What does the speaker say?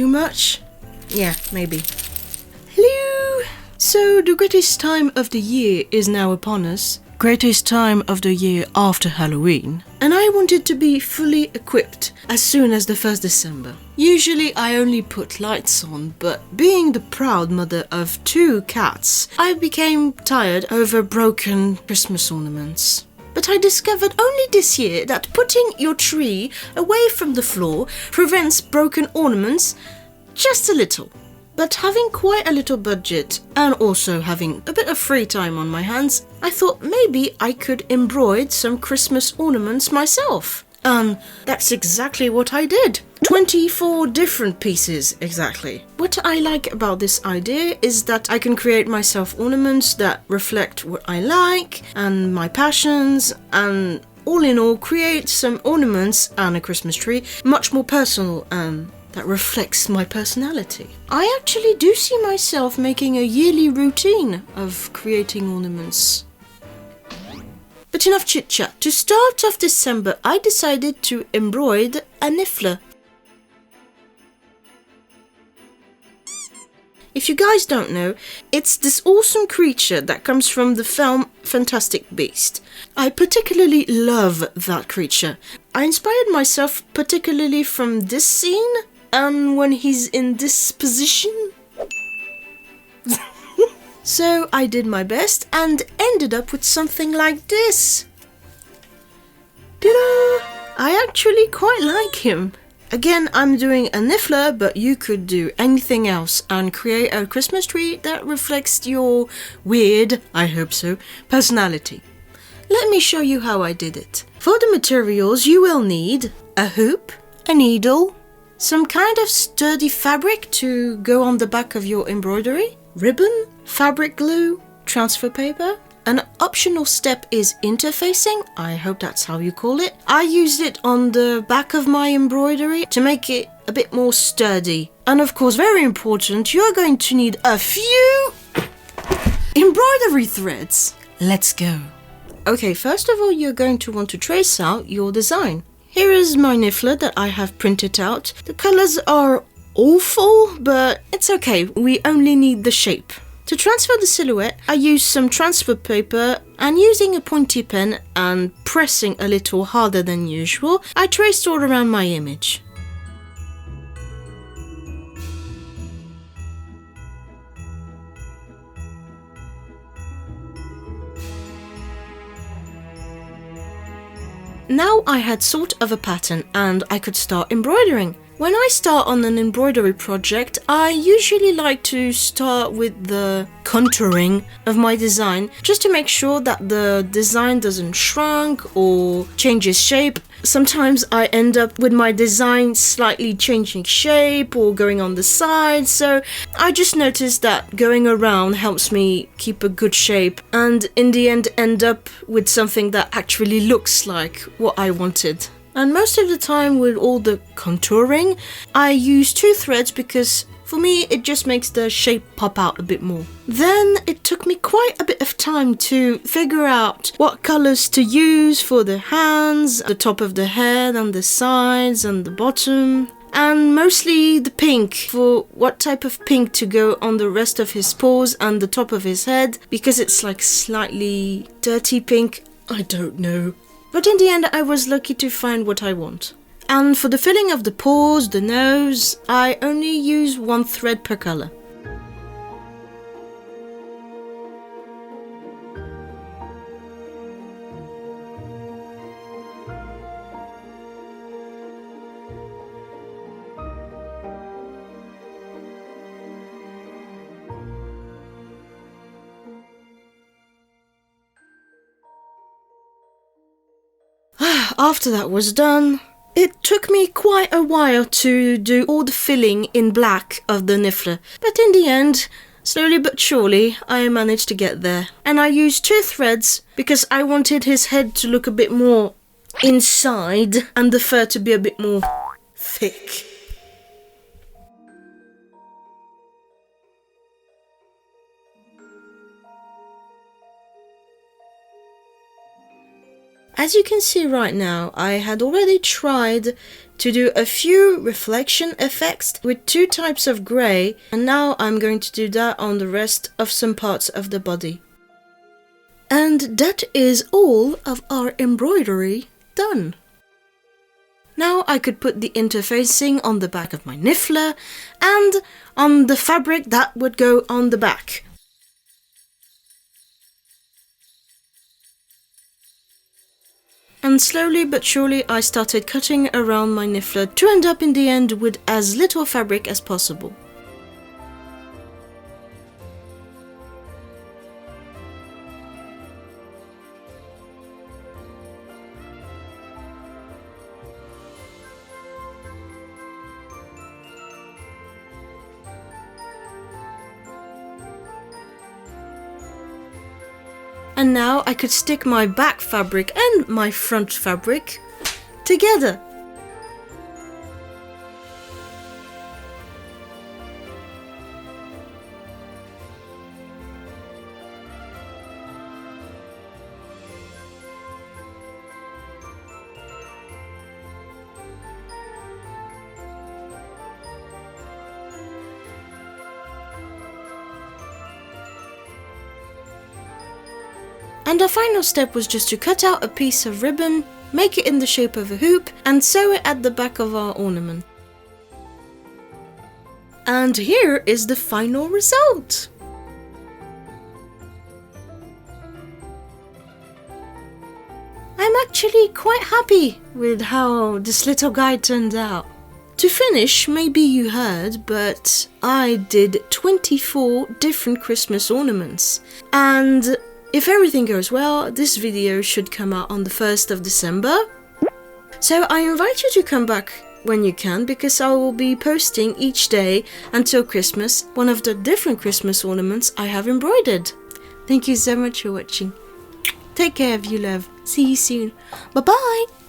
Too much? Yeah, maybe. Hello! So the greatest time of the year is now upon us. Greatest time of the year after Halloween. And I wanted to be fully equipped as soon as the 1st December. Usually I only put lights on, but being the proud mother of 2 cats, I became tired over broken Christmas ornaments. But I discovered only this year that putting your tree away from the floor prevents broken ornaments just a little. But having quite a little budget and also having a bit of free time on my hands, I thought maybe I could embroider some Christmas ornaments myself. And that's exactly what I did. 24 different pieces exactly. What I like about this idea is that I can create myself ornaments that reflect what I like and my passions, and all in all create some ornaments and a Christmas tree much more personal and that reflects my personality. I actually do see myself making a yearly routine of creating ornaments. But enough chit chat. To start off December, I decided to embroider a Niffler. If you guys don't know, it's this awesome creature that comes from the film Fantastic Beasts. I particularly love that creature. I inspired myself particularly from this scene, and when he's in this position. So I did my best and ended up with something like this. Ta-da! I actually quite like him. Again, I'm doing a Niffler, but you could do anything else and create a Christmas tree that reflects your weird, I hope so, personality. Let me show you how I did it. For the materials, you will need a hoop, a needle, some kind of sturdy fabric to go on the back of your embroidery, ribbon, fabric glue, transfer paper. An optional step is interfacing, I hope that's how you call it. I used it on the back of my embroidery to make it a bit more sturdy. And of course, very important, you're going to need a few embroidery threads. Let's go. Okay, first of all, you're going to want to trace out your design. Here is my Niffler that I have printed out. The colors are awful, but it's okay. We only need the shape. To transfer the silhouette, I used some transfer paper and using a pointy pen and pressing a little harder than usual, I traced all around my image. Now I had sort of a pattern and I could start embroidering. When I start on an embroidery project, I usually like to start with the contouring of my design just to make sure that the design doesn't shrink or changes shape. Sometimes I end up with my design slightly changing shape or going on the side, so I just noticed that going around helps me keep a good shape and in the end up with something that actually looks like what I wanted. And most of the time with all the contouring, I use 2 threads because for me it just makes the shape pop out a bit more. Then it took me quite a bit of time to figure out what colors to use for the hands, the top of the head and the sides and the bottom. And mostly the pink, for what type of pink to go on the rest of his paws and the top of his head, because it's like slightly dirty pink, I don't know. But in the end, I was lucky to find what I want. And for the filling of the paws, the nose, I only use 1 thread per color. After that was done, it took me quite a while to do all the filling in black of the Niffler, but in the end, slowly but surely, I managed to get there. And I used 2 threads because I wanted his head to look a bit more inside and the fur to be a bit more thick. As you can see right now, I had already tried to do a few reflection effects with 2 types of grey, and now I'm going to do that on the rest of some parts of the body. And that is all of our embroidery done. Now I could put the interfacing on the back of my Niffler and on the fabric that would go on the back. And slowly but surely I started cutting around my Niffler to end up in the end with as little fabric as possible. And now I could stick my back fabric and my front fabric together. And our final step was just to cut out a piece of ribbon, make it in the shape of a hoop, and sew it at the back of our ornament. And here is the final result! I'm actually quite happy with how this little guy turned out. To finish, maybe you heard, but I did 24 different Christmas ornaments. And if everything goes well, this video should come out on the 1st of December. So I invite you to come back when you can, because I will be posting each day until Christmas one of the different Christmas ornaments I have embroidered. Thank you so much for watching. Take care of you, love. See you soon. Bye bye.